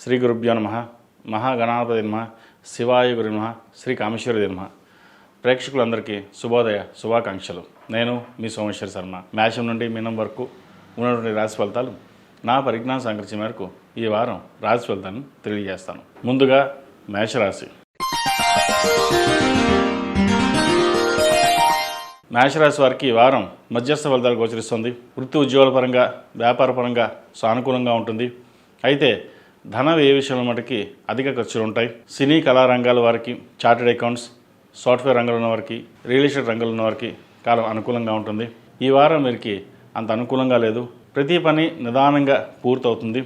శ్రీ గురుభ్యో నమః. మహాగణాధిపతయే నమః. శివాయ గురు నమః. శ్రీ కామేశ్వరాయ నమః. ప్రేక్షకులందరికీ శుభోదయ శుభాకాంక్షలు. నేను మీ సోమేశ్వర శర్మ. మేషం నుండి మీనం వరకు ఉన్నటువంటి రాశి ఫలితాలు నా పరిజ్ఞాన సంకల్పం మేరకు ఈ వారం రాశి ఫలితాలను తెలియజేస్తాను. ముందుగా మేషరాశి. మేషరాశి వారికి ఈ వారం మధ్యస్థ ఫలితాలు గోచరిస్తుంది. వృత్తి ఉద్యోగాల పరంగా వ్యాపార పరంగా సానుకూలంగా ఉంటుంది. అయితే ధన వ్యయ విషయంలో మటుకి అధిక ఖర్చులు ఉంటాయి. సినీ కళారంగాల వారికి, చార్టెడ్ అకౌంట్స్, సాఫ్ట్వేర్ రంగంలో ఉన్న వారికి, రియల్ ఎస్టేట్ రంగంలో ఉన్న వారికి కాలం అనుకూలంగా ఉంటుంది. ఈ వారం వీరికి అంత అనుకూలంగా లేదు. ప్రతి పని నిదానంగా పూర్తవుతుంది.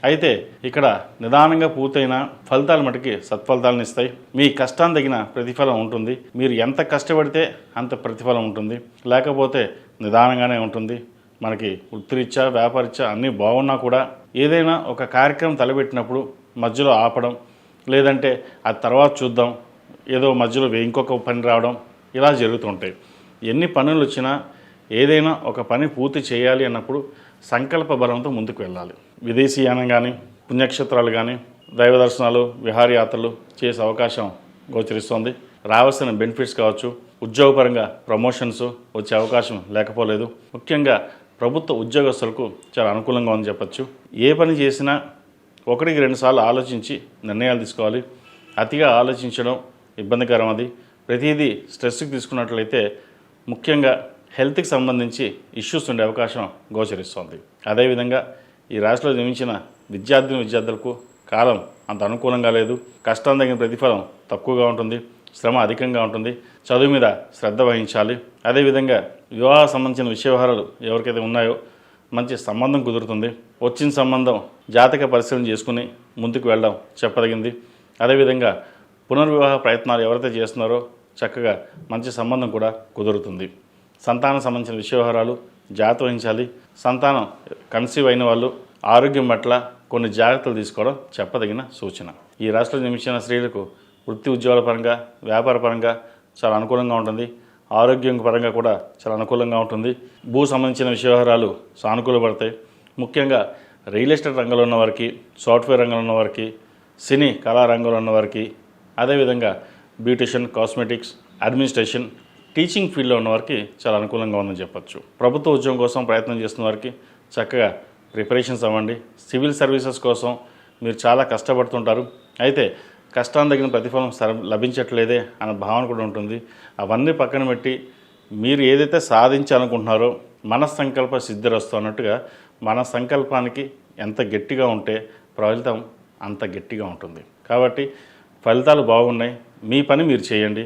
అయితే ఇక్కడ నిదానంగా పూర్తయిన ఫలితాలు మటుకి సత్ఫలితాలను ఇస్తాయి. మీ కష్టాన్ని తగిన ప్రతిఫలం ఉంటుంది. మీరు ఎంత కష్టపడితే అంత ప్రతిఫలం ఉంటుంది, లేకపోతే నిదానంగానే ఉంటుంది. మనకి వృత్తిరీత్యా వ్యాపారరీత్యా అన్నీ బాగున్నా కూడా ఏదైనా ఒక కార్యక్రమం తలపెట్టినప్పుడు మధ్యలో ఆపడం, లేదంటే అది తర్వాత చూద్దాం, ఏదో మధ్యలో ఇంకొక పని రావడం, ఇలా జరుగుతుంటాయి. ఎన్ని పనులు వచ్చినా ఏదైనా ఒక పని పూర్తి చేయాలి అన్నప్పుడు సంకల్ప బలంతో ముందుకు వెళ్ళాలి. విదేశీయానం కానీ, పుణ్యక్షేత్రాలు కానీ, దైవ దర్శనాలు, విహారయాత్రలు చేసే అవకాశం గోచరిస్తుంది. రావాల్సిన బెనిఫిట్స్ కావచ్చు, ఉద్యోగపరంగా ప్రమోషన్స్ వచ్చే అవకాశం లేకపోలేదు. ముఖ్యంగా ప్రభుత్వ ఉద్యోగస్తులకు చాలా అనుకూలంగా ఉందని చెప్పచ్చు. ఏ పని చేసినా ఒకటికి 2 సార్లు ఆలోచించి నిర్ణయాలు తీసుకోవాలి. అతిగా ఆలోచించడం ఇబ్బందికరం. అది ప్రతిదీ స్ట్రెస్కి తీసుకున్నట్లయితే ముఖ్యంగా హెల్త్కి సంబంధించి ఇష్యూస్ ఉండే అవకాశం గోచరిస్తుంది. అదేవిధంగా ఈ రాశిలో జన్మించిన విద్యార్థులకు కాలం అంత అనుకూలంగా లేదు. కష్టం తగిన ప్రతిఫలం తక్కువగా ఉంటుంది. శ్రమ అధికంగా ఉంటుంది. చదువు మీద శ్రద్ధ వహించాలి. అదేవిధంగా వివాహ సంబంధించిన విషయ వ్యవహారాలు ఎవరికైతే ఉన్నాయో మంచి సంబంధం కుదురుతుంది. వచ్చిన సంబంధం జాతక పరిశీలన చేసుకుని ముందుకు వెళ్ళడం చెప్పదగింది. అదేవిధంగా పునర్వివాహ ప్రయత్నాలు ఎవరైతే చేస్తున్నారో చక్కగా మంచి సంబంధం కూడా కుదురుతుంది. సంతానం సంబంధించిన విషయ వ్యవహారాలు జాగ్రత్త వహించాలి. సంతానం కన్సీవ్ అయిన వాళ్ళు ఆరోగ్యం పట్ల కొన్ని జాగ్రత్తలు తీసుకోవడం చెప్పదగిన సూచన. ఈ రాశిలో జన్మించిన స్త్రీలకు వృత్తి ఉద్యోగాల పరంగా వ్యాపార పరంగా చాలా అనుకూలంగా ఉంటుంది. ఆరోగ్యం పరంగా కూడా చాలా అనుకూలంగా ఉంటుంది. భూ సంబంధించిన విషయ వ్యవహారాలు సానుకూలపడతాయి. ముఖ్యంగా రియల్ ఎస్టేట్ రంగంలో ఉన్న వారికి, సాఫ్ట్వేర్ రంగంలో ఉన్న వారికి, సినీ కళారంగంలో ఉన్న వారికి, అదేవిధంగా బ్యూటిషియన్, కాస్మెటిక్స్, అడ్మినిస్ట్రేషన్, టీచింగ్ ఫీల్డ్లో ఉన్న వారికి చాలా అనుకూలంగా ఉందని చెప్పచ్చు. ప్రభుత్వ ఉద్యోగం కోసం ప్రయత్నం చేస్తున్న వారికి చక్కగా ప్రిపరేషన్స్ అవ్వండి. సివిల్ సర్వీసెస్ కోసం మీరు చాలా కష్టపడుతుంటారు. అయితే కష్టాన్ని తగిన ప్రతిఫలం లభించట్లేదే అన్న భావన కూడా ఉంటుంది. అవన్నీ పక్కన పెట్టి మీరు ఏదైతే సాధించాలనుకుంటున్నారో మన సంకల్ప సిద్ధిరస్తు అన్నట్టుగా మన సంకల్పానికి ఎంత గట్టిగా ఉంటే ఫలితం అంత గట్టిగా ఉంటుంది. కాబట్టి ఫలితాలు బాగున్నాయి. మీ పని మీరు చేయండి.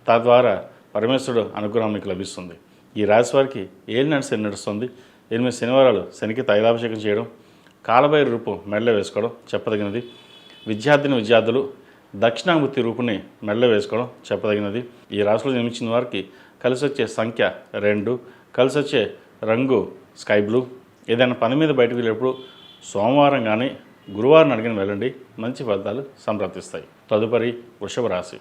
తద్వారా పరమేశ్వరుడు అనుగ్రహం మీకు లభిస్తుంది. ఈ రాశి వారికి ఏలినాటి శని నడుస్తుంది. 8 శనివారాలు శనికి తైలాభిషేకం చేయడం, కాలభైరవ రూపం మెడలో వేసుకోవడం చెప్పదగినది. విద్యార్థులు దక్షిణామూర్తి రూపుని మెడలో వేసుకోవడం చెప్పదగినది. ఈ రాశిలో జన్మించిన వారికి కలిసి వచ్చే సంఖ్య 2, కలిసి వచ్చే రంగు స్కై బ్లూ. ఏదైనా పని మీద బయటకు వెళ్ళేప్పుడు సోమవారం కానీ గురువారం అడిగిన వెళ్ళండి. మంచి ఫలితాలు సంప్రాప్తిస్తాయి. తదుపరి వృషభ రాశి.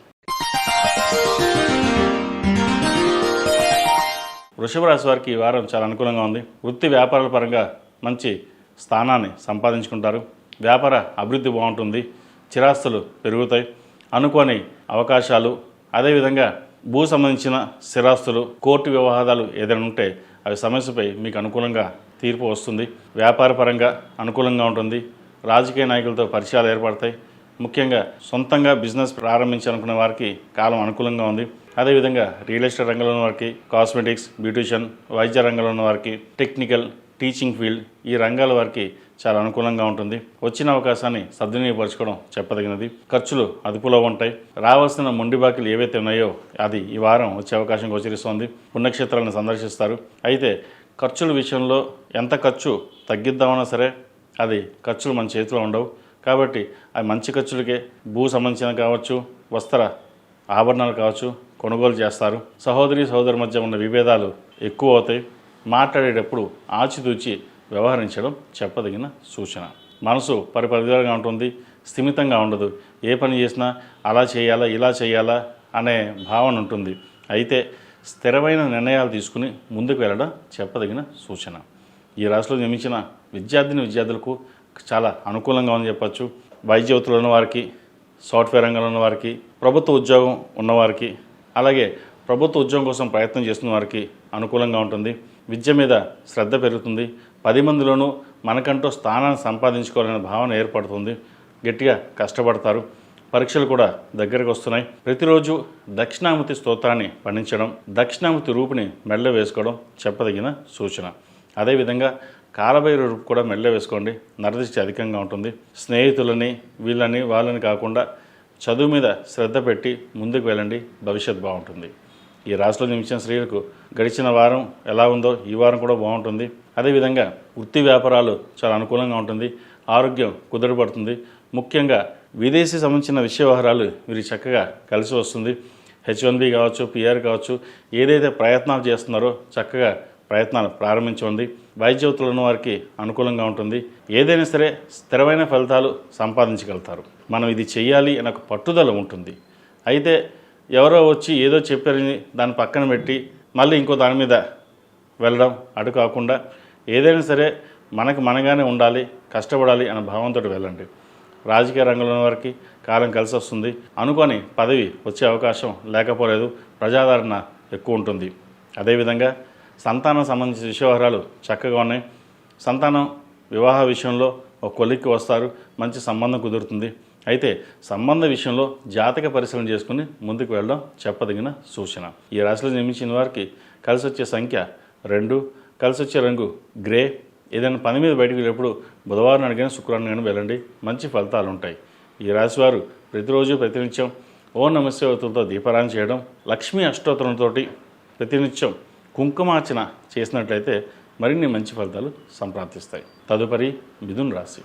వృషభ రాశి వారికి ఈ వారం చాలా అనుకూలంగా ఉంది. వృత్తి వ్యాపారాల పరంగా మంచి స్థానాన్ని సంపాదించుకుంటారు. వ్యాపార అభివృద్ధి బాగుంటుంది. చిరాస్తులు పెరుగుతాయి. అనుకోని అవకాశాలు, అదేవిధంగా భూ సంబంధించిన స్థిరాస్తులు, కోర్టు వ్యవహారాలు ఏదైనా ఉంటే అవి సమస్యపై మీకు అనుకూలంగా తీర్పు వస్తుంది. వ్యాపార పరంగా అనుకూలంగా ఉంటుంది. రాజకీయ నాయకులతో పరిచయాలు ఏర్పడతాయి. ముఖ్యంగా సొంతంగా బిజినెస్ ప్రారంభించాలనుకునే వారికి కాలం అనుకూలంగా ఉంది. అదేవిధంగా రియల్ ఎస్టేట్ రంగంలో ఉన్న వారికి, కాస్మెటిక్స్, బ్యూటిషియన్, వైద్య రంగంలో ఉన్న వారికి, టెక్నికల్, టీచింగ్ ఫీల్డ్ ఈ రంగాల వారికి చాలా అనుకూలంగా ఉంటుంది. వచ్చిన అవకాశాన్ని సద్వినియోగపరచుకోవడం చెప్పదగినది. ఖర్చులు అదుపులో ఉంటాయి. రావాల్సిన మొండి బాకీలు ఏవైతే ఉన్నాయో అది ఈ వారం వచ్చే అవకాశం గోచరిస్తోంది. పుణ్యక్షేత్రాలను సందర్శిస్తారు. అయితే ఖర్చుల విషయంలో ఎంత ఖర్చు తగ్గిద్దామన్నా సరే అది ఖర్చులు మన చేతిలో ఉండవు. కాబట్టి అవి మంచి ఖర్చులకే భూ సంబంధించిన కావచ్చు, వస్త్ర ఆభరణాలు కావచ్చు కొనుగోలు చేస్తారు. సహోదరి మధ్య ఉన్న విభేదాలు ఎక్కువ అవుతాయి. మాట్లాడేటప్పుడు ఆచితూచి వ్యవహరించడం చెప్పదగిన సూచన. మనసు పరిపరిగా ఉంటుంది. స్థిమితంగా ఉండదు. ఏ పని చేసినా అలా చేయాలా ఇలా చేయాలా అనే భావన ఉంటుంది. అయితే స్థిరమైన నిర్ణయాలు తీసుకుని ముందుకు వెళ్ళడం చెప్పదగిన సూచన. ఈ రాశిలో జన్మించిన విద్యార్థులకు చాలా అనుకూలంగా ఉందని చెప్పచ్చు. వైద్య ఉన్న వారికి, సాఫ్ట్వేర్ రంగంలో ఉన్న వారికి, ప్రభుత్వ ఉద్యోగం ఉన్నవారికి, అలాగే ప్రభుత్వ ఉద్యోగం కోసం ప్రయత్నం చేస్తున్న వారికి అనుకూలంగా ఉంటుంది. విద్య మీద శ్రద్ధ పెరుగుతుంది. 10 మందిలోనూ మనకంటూ స్థానాన్ని సంపాదించుకోవాలనే భావన ఏర్పడుతుంది. గట్టిగా కష్టపడతారు. పరీక్షలు కూడా దగ్గరకు వస్తున్నాయి. ప్రతిరోజు దక్షిణామూర్తి స్తోత్రాన్ని పఠించడం, దక్షిణామూర్తి రూపుని మెడలో వేసుకోవడం చెప్పదగిన సూచన. అదేవిధంగా కాలభైరవ రూపు కూడా మెడలో వేసుకోండి. నరదృష్టి అధికంగా ఉంటుంది. స్నేహితులని వీళ్ళని వాళ్ళని కాకుండా చదువు మీద శ్రద్ధ పెట్టి ముందుకు వెళ్ళండి. భవిష్యత్ బాగుంటుంది. ఈ రాశిలో జన్మించిన స్త్రీలకు గడిచిన వారం ఎలా ఉందో ఈ వారం కూడా బాగుంటుంది. అదేవిధంగా వృత్తి వ్యాపారాలు చాలా అనుకూలంగా ఉంటుంది. ఆరోగ్యం కుదుటపడుతుంది. ముఖ్యంగా విదేశీ సంబంధించిన విషయ వ్యవహారాలు వీరు చక్కగా కలిసి వస్తుంది. H1B కావచ్చు, PR కావచ్చు, ఏదైతే ప్రయత్నాలు చేస్తున్నారో చక్కగా ప్రయత్నాలు ప్రారంభించండి. వైద్యవతులు ఉన్న వారికి అనుకూలంగా ఉంటుంది. ఏదైనా సరే స్థిరమైన ఫలితాలు సంపాదించగలుగుతారు. మనం ఇది చెయ్యాలి అనే ఒక పట్టుదల ఉంటుంది. అయితే ఎవరో వచ్చి ఏదో చెప్పారని దాన్ని పక్కన పెట్టి మళ్ళీ ఇంకో దాని మీద వెళ్ళడం అటు కాకుండా ఏదైనా సరే మనగానే ఉండాలి, కష్టపడాలి అనే భావంతో వెళ్ళండి. రాజకీయ రంగంలో ఉన్న వారికి కాలం కలిసి వస్తుంది. అనుకొని పదవి వచ్చే అవకాశం లేకపోలేదు. ప్రజాదరణ ఎక్కువ ఉంటుంది. అదేవిధంగా సంతానం సంబంధించిన విషయవహారాలు చక్కగా ఉన్నాయి. సంతానం వివాహ విషయంలో ఒక కొలిక్కి వస్తారు. మంచి సంబంధం కుదురుతుంది. అయితే సంబంధ విషయంలో జాతక పరిశీలన చేసుకుని ముందుకు వెళ్ళడం చెప్పదగిన సూచన. ఈ రాశిలో జన్మించిన వారికి కలిసి వచ్చే సంఖ్య 2, కలిసి వచ్చే రంగు గ్రే. ఏదైనా పని మీద బయటకు వెళ్ళేప్పుడు బుధవారం అడిగిన శుక్రవారం కానీ వెళ్ళండి. మంచి ఫలితాలు ఉంటాయి. ఈ రాశి వారు ప్రతిరోజు ప్రతినిత్యం ఓం నమః శివాయతో దీపారాధన చేయడం, లక్ష్మీ అష్టోత్తరంతో ప్రతినిత్యం కుంకుమార్చన చేసినట్లయితే మరిన్ని మంచి ఫలితాలు సంప్రాప్తిస్తాయి. తదుపరి మిథున రాశి.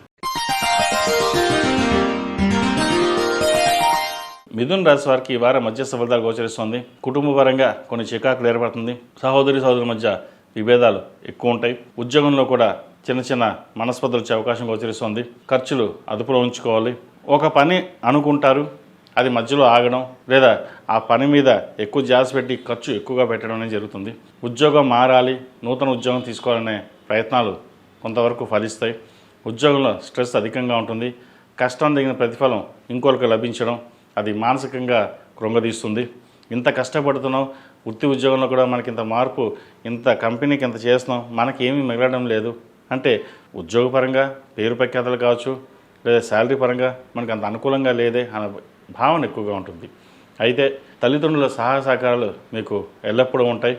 మిథున రాశి వారికి ఈ వారం మధ్యస్థ ఫలితాలు గోచరిస్తుంది. కుటుంబపరంగా కొన్ని చికాకులు ఏర్పడుతుంది. సహోదరుల మధ్య విభేదాలు ఎక్కువ ఉంటాయి. ఉద్యోగంలో కూడా చిన్న మనస్పర్ధలు వచ్చే అవకాశం గోచరిస్తుంది. ఖర్చులు అదుపులో ఉంచుకోవాలి. ఒక పని అనుకుంటారు, అది మధ్యలో ఆగడం లేదా ఆ పని మీద ఎక్కువ ధ్యాస పెట్టి ఖర్చు ఎక్కువగా పెట్టడం అనేది జరుగుతుంది. ఉద్యోగం మారాలి, నూతన ఉద్యోగం తీసుకోవాలనే ప్రయత్నాలు కొంతవరకు ఫలిస్తాయి. ఉద్యోగంలో స్ట్రెస్ అధికంగా ఉంటుంది. కష్టం తగిన ప్రతిఫలం ఇంకొకరికి లభించడం అది మానసికంగా కృంగదీస్తుంది. ఇంత కష్టపడుతున్నాం, వృత్తి ఉద్యోగంలో కూడా మనకి ఇంత మార్పు, ఇంత కంపెనీకి ఇంత చేస్తున్నాం, మనకి ఏమీ మిగలడం లేదు అంటే ఉద్యోగపరంగా పేరు ప్రఖ్యాతలు కావచ్చు లేదా శాలరీ పరంగా మనకు అంత అనుకూలంగా లేదే అనే భావన ఎక్కువగా ఉంటుంది. అయితే తల్లిదండ్రుల సహాయ సహకారాలు మీకు ఎల్లప్పుడూ ఉంటాయి.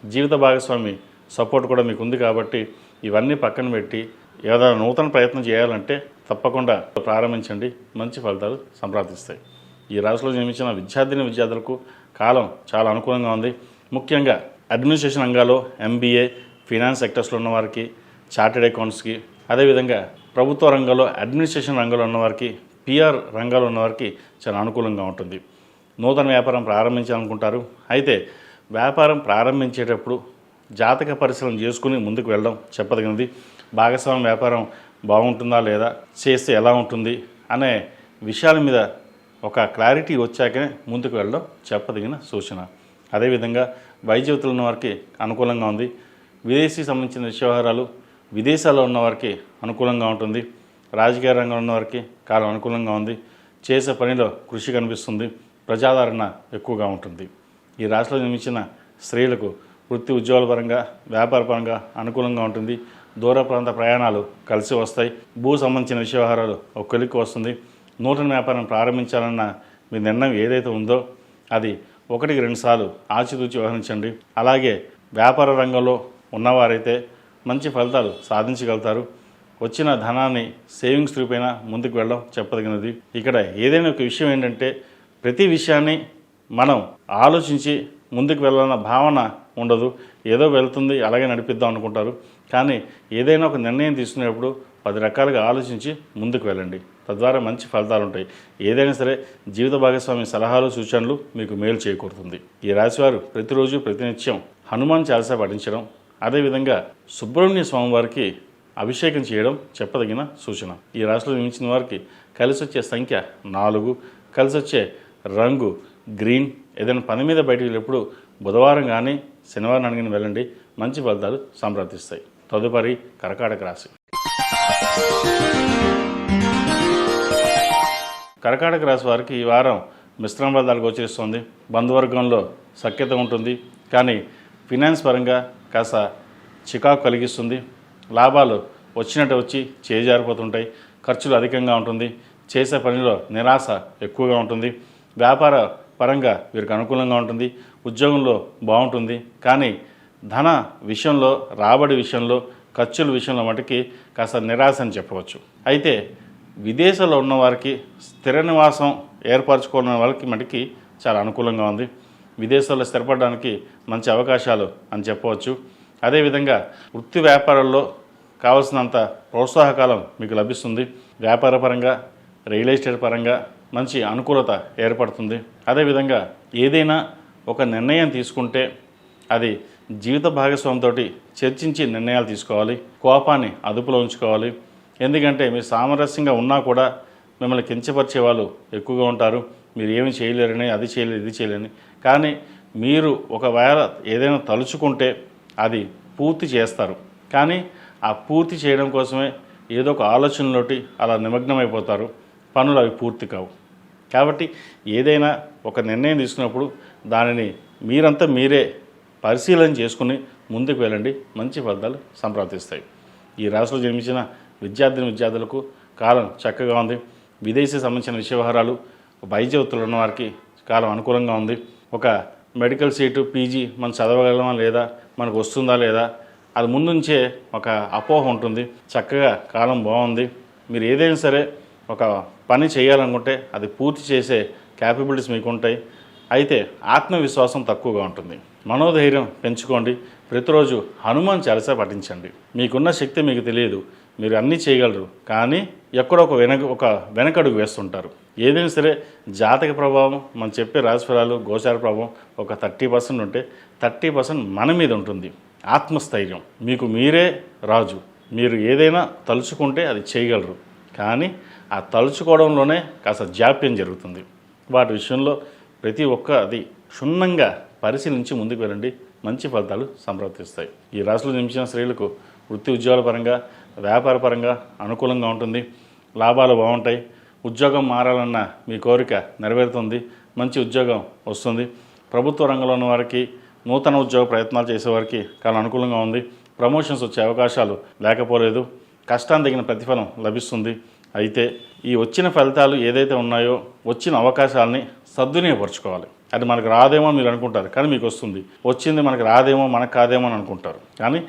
జీవిత భాగస్వామి సపోర్ట్ కూడా మీకు ఉంది కాబట్టి ఇవన్నీ పక్కన పెట్టి ఏదైనా నూతన ప్రయత్నం చేయాలంటే తప్పకుండా ప్రారంభించండి. మంచి ఫలితాలు సంప్రాప్తిస్తాయి. ఈ రాశిలో జన్మించిన విద్యార్థులకు కాలం చాలా అనుకూలంగా ఉంది. ముఖ్యంగా అడ్మినిస్ట్రేషన్ రంగాల్లో MBA, ఫినాన్స్ సెక్టర్స్లో ఉన్నవారికి, చార్టెడ్ అకౌంట్స్కి, అదేవిధంగా ప్రభుత్వ రంగంలో అడ్మినిస్ట్రేషన్ రంగంలో ఉన్నవారికి, PR రంగాల్లో ఉన్నవారికి చాలా అనుకూలంగా ఉంటుంది. నూతన వ్యాపారం ప్రారంభించాలనుకుంటారు. అయితే వ్యాపారం ప్రారంభించేటప్పుడు జాతక పరిశీలన చేసుకుని ముందుకు వెళ్ళడం చెప్పదగినది. భాగస్వామ్య వ్యాపారం బాగుంటుందా లేదా, చేస్తే ఎలా ఉంటుంది అనే విషయాల మీద ఒక క్లారిటీ వచ్చాకనే ముందుకు వెళ్ళడం చెప్పదగిన సూచన. అదేవిధంగా వైద్యవతులు ఉన్న వారికి అనుకూలంగా ఉంది. విదేశీ సంబంధించిన వ్యవహారాలు విదేశాల్లో ఉన్నవారికి అనుకూలంగా ఉంటుంది. రాజకీయ రంగంలో ఉన్నవారికి కాలం అనుకూలంగా ఉంది. చేసే పనిలో కృషి కనిపిస్తుంది. ప్రజాదరణ ఎక్కువగా ఉంటుంది. ఈ రాశిలో జన్మించిన స్త్రీలకు వృత్తి ఉద్యోగాల పరంగా, వ్యాపార పరంగా అనుకూలంగా ఉంటుంది. దూర ప్రాంత ప్రయాణాలు కలిసి వస్తాయి. భూ సంబంధించిన వ్యవహారాలు ఒక కొలిక్కి వస్తుంది. నూతన వ్యాపారం ప్రారంభించాలన్న మీ నిర్ణయం ఏదైతే ఉందో అది 1-2 సార్లు ఆచితూచి వ్యవహరించండి. అలాగే వ్యాపార రంగంలో ఉన్నవారైతే మంచి ఫలితాలు సాధించగలుగుతారు. వచ్చిన ధనాన్ని సేవింగ్స్ రూపేణ ముందుకు వెళ్ళడం చెప్పదగినది. ఇక్కడ ఏదైనా ఒక విషయం ఏంటంటే ప్రతి విషయాన్ని మనం ఆలోచించి ముందుకు వెళ్ళాలన్న భావన ఉండదు. ఏదో వెళ్తుంది అలాగే నడిపిద్దాం అనుకుంటారు. కానీ ఏదైనా ఒక నిర్ణయం తీసుకునేప్పుడు 10 రకాలుగా ఆలోచించి ముందుకు వెళ్ళండి. తద్వారా మంచి ఫలితాలు ఉంటాయి. ఏదైనా సరే జీవిత భాగస్వామి సలహాలు, సూచనలు మీకు మేలు చేకూరుతుంది. ఈ రాశివారు ప్రతిరోజు ప్రతినిత్యం హనుమాన్ చాలీసా పఠించడం, అదేవిధంగా సుబ్రహ్మణ్య స్వామి వారికి అభిషేకం చేయడం చెప్పదగిన సూచన. ఈ రాశిలో జన్మించిన వారికి కలిసి వచ్చే సంఖ్య 4, కలిసి వచ్చే రంగు గ్రీన్. ఏదైనా పని మీద బయటకు వెళ్ళినప్పుడు బుధవారం కానీ శనివారం అడిగిన వెళ్ళండి. మంచి ఫలితాలు సంప్రాప్తిస్తాయి. తదుపరి కర్కాటక రాశి. కర్కాటక రాశి వారికి ఈ వారం మిశ్రమ ఫలితాలు గోచరిస్తుంది. బంధువర్గంలో సఖ్యత ఉంటుంది, కానీ ఫినాన్స్ పరంగా కాస్త చికాకు కలిగిస్తుంది. లాభాలు వచ్చినట్టు వచ్చి చేజారిపోతుంటాయి. ఖర్చులు అధికంగా ఉంటుంది. చేసే పనిలో నిరాశ ఎక్కువగా ఉంటుంది. వ్యాపార పరంగా వీరికి అనుకూలంగా ఉంటుంది. ఉద్యోగంలో బాగుంటుంది, కానీ ధన విషయంలో, రాబడి విషయంలో, ఖర్చుల విషయంలో మటుకి కాస్త నిరాశ అని చెప్పవచ్చు. అయితే విదేశాల్లో ఉన్న వారికి స్థిర నివాసం ఏర్పరచుకున్న వాళ్ళకి మటుకి చాలా అనుకూలంగా ఉంది. విదేశాల్లో స్థిరపడడానికి మంచి అవకాశాలు అని చెప్పవచ్చు. అదేవిధంగా వృత్తి వ్యాపారాల్లో కావాల్సినంత ప్రోత్సాహకాలం మీకు లభిస్తుంది. వ్యాపార పరంగా, రియల్ ఎస్టేట్ పరంగా మంచి అనుకూలత ఏర్పడుతుంది. అదేవిధంగా ఏదైనా ఒక నిర్ణయం తీసుకుంటే అది జీవిత భాగస్వామితో చర్చించి నిర్ణయాలు తీసుకోవాలి. కోపాన్ని అదుపులో ఉంచుకోవాలి. ఎందుకంటే మీరు సామరస్యంగా ఉన్నా కూడా మిమ్మల్ని కించపరిచే వాళ్ళు ఎక్కువగా ఉంటారు. మీరు ఏమి చేయలేరని, అది చేయలేరు, ఇది చేయలేని. కానీ మీరు ఒకవేళ ఏదైనా తలుచుకుంటే అది పూర్తి చేస్తారు. కానీ ఆ పూర్తి చేయడం కోసమే ఏదో ఒక ఆలోచనలోటి అలా నిమగ్నమైపోతారు. పనులు అవి పూర్తి కావు. కాబట్టి ఏదైనా ఒక నిర్ణయం తీసుకున్నప్పుడు దానిని మీరంతా మీరే పరిశీలన చేసుకుని ముందుకు వెళ్ళండి. మంచి ఫలితాలు సంప్రాప్తిస్తాయి. ఈ రాశిలో జన్మించిన విద్యార్థులకు కాలం చక్కగా ఉంది. విదేశీ సంబంధించిన విషయ వ్యవహారాలు, వైద్య వృత్తులు ఉన్న వారికి కాలం అనుకూలంగా ఉంది. ఒక మెడికల్ సీటు, పీజీ మనం చదవగలమా లేదా, మనకు వస్తుందా లేదా, అది ముందుంచే ఒక అపోహ ఉంటుంది. చక్కగా కాలం బాగుంది. మీరు ఏదైనా సరే ఒక పని చేయాలనుకుంటే అది పూర్తి చేసే క్యాపబిలిటీస్ మీకు ఉంటాయి. అయితే ఆత్మవిశ్వాసం తక్కువగా ఉంటుంది. మనోధైర్యం పెంచుకోండి. ప్రతిరోజు హనుమాన్ చాలీసా పఠించండి. మీకున్న శక్తి మీకు తెలియదు, మీరు అన్నీ చేయగలరు, కానీ ఎక్కడో ఒక వెనకడుగు వేస్తుంటారు. ఏదైనా సరే జాతక ప్రభావం, మనం చెప్పే రాశిఫలాలు, గోచార ప్రభావం ఒక 30% ఉంటే 30% మన మీద ఉంటుంది. ఆత్మస్థైర్యం, మీకు మీరే రాజు. మీరు ఏదైనా తలుచుకుంటే అది చేయగలరు, కానీ ఆ తలుచుకోవడంలోనే కాస్త జాప్యం జరుగుతుంది. వాటి విషయంలో ప్రతి ఒక్కది క్షుణ్ణంగా పరిశీలించి ముందుకు వెళ్ళండి. మంచి ఫలితాలు సంప్రాప్తిస్తాయి. ఈ రాశిలో జన్మించిన స్త్రీలకు వృత్తి ఉద్యోగాల పరంగా, వ్యాపార పరంగా అనుకూలంగా ఉంటుంది. లాభాలు బాగుంటాయి. ఉద్యోగం మారాలన్న మీ కోరిక నెరవేరుతుంది. మంచి ఉద్యోగం వస్తుంది. ప్రభుత్వ రంగంలో ఉన్న వారికి, నూతన ఉద్యోగ ప్రయత్నాలు చేసేవారికి చాలా అనుకూలంగా ఉంది. ప్రమోషన్స్ వచ్చే అవకాశాలు లేకపోలేదు. కష్టానికి తగిన ప్రతిఫలం లభిస్తుంది. అయితే ఈ వచ్చిన ఫలితాలు ఏదైతే ఉన్నాయో, వచ్చిన అవకాశాలని సద్వినియోగపరచుకోవాలి. అది మనకు రాదేమో అని మీరు అనుకుంటారు, కానీ మీకు వస్తుంది. వచ్చింది మనకు రాదేమో, మనకు కాదేమో అని అనుకుంటారు. కానీ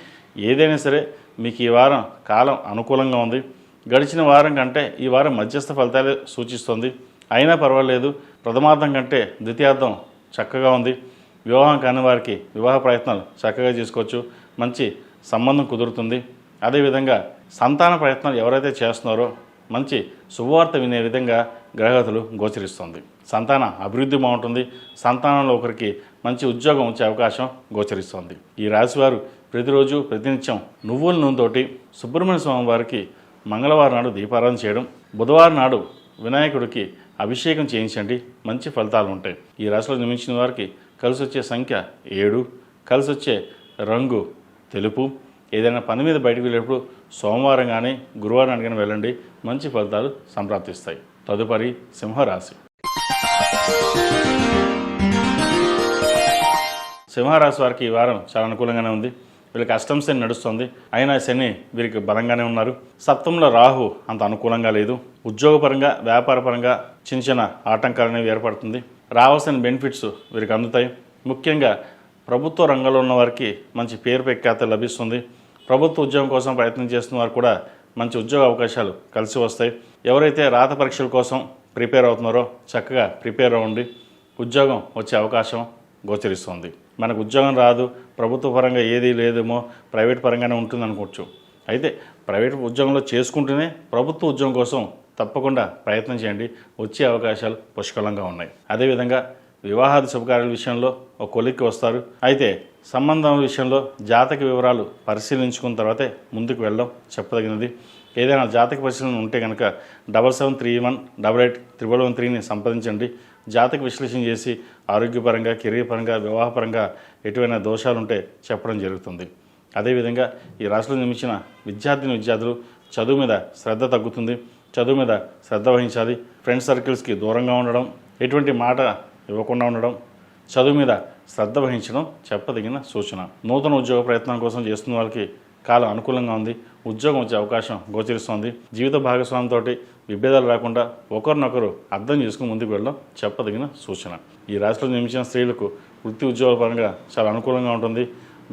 ఏదైనా సరే మీకు ఈ వారం కాలం అనుకూలంగా ఉంది. గడిచిన వారం కంటే ఈ వారం మధ్యస్థ ఫలితాలే సూచిస్తుంది. అయినా పర్వాలేదు. ప్రథమార్థం కంటే ద్వితీయార్థం చక్కగా ఉంది. వివాహం కాని వారికి వివాహ ప్రయత్నాలు చక్కగా చేసుకోవచ్చు. మంచి సంబంధం కుదురుతుంది. అదేవిధంగా సంతాన ప్రయత్నాలు ఎవరైతే చేస్తున్నారో మంచి శుభవార్త వినే విధంగా గ్రహగతులు గోచరిస్తుంది. సంతాన అభివృద్ధి బాగుంటుంది. సంతానంలో ఒకరికి మంచి ఉద్యోగం వచ్చే అవకాశం గోచరిస్తుంది. ఈ రాశివారు ప్రతిరోజు ప్రతినిత్యం నువ్వుల నూనెతోటి సుబ్రహ్మణ్య స్వామి వారికి మంగళవారం నాడు దీపారాధన చేయడం, బుధవారం నాడు వినాయకుడికి అభిషేకం చేయించండి. మంచి ఫలితాలు ఉంటాయి. ఈ రాశిలో జన్మించిన వారికి కలిసి వచ్చే సంఖ్య 7, కలిసి వచ్చే రంగు తెలుపు. ఏదైనా పని మీద బయటకు వెళ్ళేటప్పుడు సోమవారం కానీ గురువారం కానీ వెళ్ళండి. మంచి ఫలితాలు సంప్రాప్తిస్తాయి. తదుపరి సింహరాశి. సింహరాశి వారికి ఈ వారం చాలా అనుకూలంగానే ఉంది. వీళ్ళకి అష్టమ శని నడుస్తుంది. అయినా శని వీరికి బలంగానే ఉన్నారు. సప్తంలో రాహు అంత అనుకూలంగా లేదు. ఉద్యోగపరంగా, వ్యాపారపరంగా చిన్న చిన్న ఆటంకాలు అనేవి ఏర్పడుతుంది. రావాల్సిన బెనిఫిట్స్ వీరికి అందుతాయి. ముఖ్యంగా ప్రభుత్వ రంగంలో ఉన్న వారికి మంచి పేరు ప్రఖ్యాత లభిస్తుంది. ప్రభుత్వ ఉద్యోగం కోసం ప్రయత్నం చేస్తున్న వారు కూడా మంచి ఉద్యోగ అవకాశాలు కలిసి వస్తాయి. ఎవరైతే రాత పరీక్షల కోసం ప్రిపేర్ అవుతున్నారో చక్కగా ప్రిపేర్ అవ్వండి. ఉద్యోగం వచ్చే అవకాశం గోచరిస్తుంది. మనకు ఉద్యోగం రాదు, ప్రభుత్వ పరంగా ఏదీ లేదేమో, ప్రైవేట్ పరంగానే ఉంటుంది అనుకోవచ్చు. అయితే ప్రైవేట్ ఉద్యోగంలో చేసుకుంటూనే ప్రభుత్వ ఉద్యోగం కోసం తప్పకుండా ప్రయత్నం చేయండి. వచ్చే అవకాశాలు పుష్కలంగా ఉన్నాయి. అదేవిధంగా వివాహాది శుభకార్యాల విషయంలో ఒక కొలిక్కి వస్తారు. అయితే సంబంధం విషయంలో జాతక వివరాలు పరిశీలించుకున్న తర్వాతే ముందుకు వెళ్ళడం చెప్పదగినది. ఏదైనా జాతక పరిశీలన ఉంటే కనుక 7731881113ని సంప్రదించండి. జాతక విశ్లేషణ చేసి ఆరోగ్యపరంగా, కెరీర్ పరంగా, వివాహపరంగా ఎటువంటి దోషాలు ఉంటే చెప్పడం జరుగుతుంది. అదేవిధంగా ఈ రాశిలో జన్మించిన విద్యార్థులు చదువు మీద శ్రద్ధ తగ్గుతుంది. చదువు మీద శ్రద్ధ వహించాలి. ఫ్రెండ్ సర్కిల్స్కి దూరంగా ఉండడం, ఎటువంటి మాట ఇవ్వకుండా ఉండడం, చదువు మీద శ్రద్ధ వహించడం చెప్పదగిన సూచన. నూతన ఉద్యోగ ప్రయత్నం కోసం చేస్తున్న వాళ్ళకి కాలం అనుకూలంగా ఉంది. ఉద్యోగం వచ్చే అవకాశం గోచరిస్తోంది. జీవిత భాగస్వామితో విభేదాలు రాకుండా ఒకరినొకరు అర్థం చేసుకుని ముందుకు వెళ్ళడం చెప్పదగిన సూచన. ఈ రాశిలో జన్మించిన స్త్రీలకు వృత్తి ఉద్యోగ పరంగా చాలా అనుకూలంగా ఉంటుంది.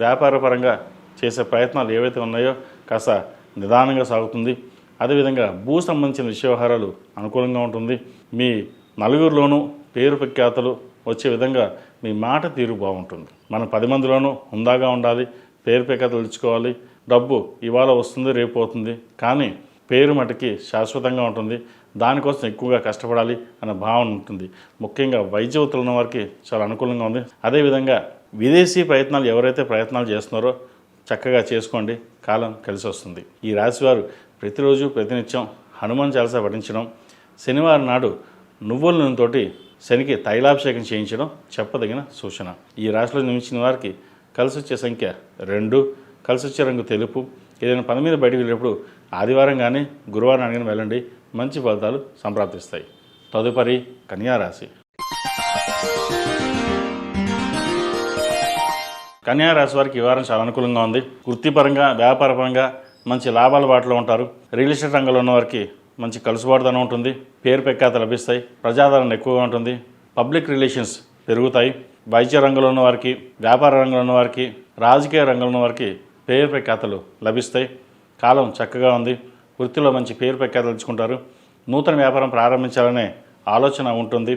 వ్యాపార పరంగా చేసే ప్రయత్నాలు ఏవైతే ఉన్నాయో కాస్త నిదానంగా సాగుతుంది. అదేవిధంగా భూ సంబంధించిన విషయ వ్యవహారాలు అనుకూలంగా ఉంటుంది. మీ నలుగురిలోనూ పేరు ప్రఖ్యాతలు వచ్చే విధంగా మీ మాట తీరు బాగుంటుంది. మనం 10 మందిలోనూ హుందాగా ఉండాలి, పేరు ప్రఖ్యాతలు తెచ్చుకోవాలి. డబ్బు ఇవాళ వస్తుంది, రేపు పోతుంది, కానీ పేరు మటుకి శాశ్వతంగా ఉంటుంది. దానికోసం ఎక్కువగా కష్టపడాలి అనే భావన ఉంటుంది. ముఖ్యంగా వైద్య వృత్తులు ఉన్న వారికి చాలా అనుకూలంగా ఉంది. అదేవిధంగా విదేశీ ప్రయత్నాలు ఎవరైతే ప్రయత్నాలు చేస్తున్నారో చక్కగా చేసుకోండి, కాలం కలిసి వస్తుంది. ఈ రాశివారు ప్రతిరోజు ప్రతినిత్యం హనుమాన్ చాలీసా పఠించడం, శనివారం నాడు నువ్వుల నూనెతోటి శనికి తైలాభిషేకం చేయించడం చెప్పదగిన సూచన. ఈ రాశిలో జన్మించిన వారికి కలిసి వచ్చే సంఖ్య 2, కలిసి వచ్చే రంగు తెలుపు. ఏదైనా పని మీద బయటకు వెళ్ళేప్పుడు ఆదివారం కానీ గురువారం అడిగిన వెళ్ళండి, మంచి ఫలితాలు సంప్రాప్తిస్తాయి. తదుపరి కన్యారాశి. కన్యారాశి వారికి ఈ వారం చాలా అనుకూలంగా ఉంది. వృత్తిపరంగా వ్యాపారపరంగా మంచి లాభాల బాటలో ఉంటారు. రియల్ ఎస్టేట్ రంగంలో ఉన్న వారికి మంచి కలుసుబాటుదనం ఉంటుంది. పేరు ప్రఖ్యాత లభిస్తాయి. ప్రజాదరణ ఎక్కువగా ఉంటుంది. పబ్లిక్ రిలేషన్స్ పెరుగుతాయి. వైద్య రంగంలో ఉన్న వారికి, వ్యాపార రంగంలో ఉన్న వారికి, రాజకీయ రంగంలో ఉన్న వారికి పేరు ప్రఖ్యాతలు లభిస్తాయి. కాలం చక్కగా ఉంది. వృత్తిలో మంచి పేరు ప్రఖ్యాతలు తెచ్చుకుంటారు. నూతన వ్యాపారం ప్రారంభించాలనే ఆలోచన ఉంటుంది.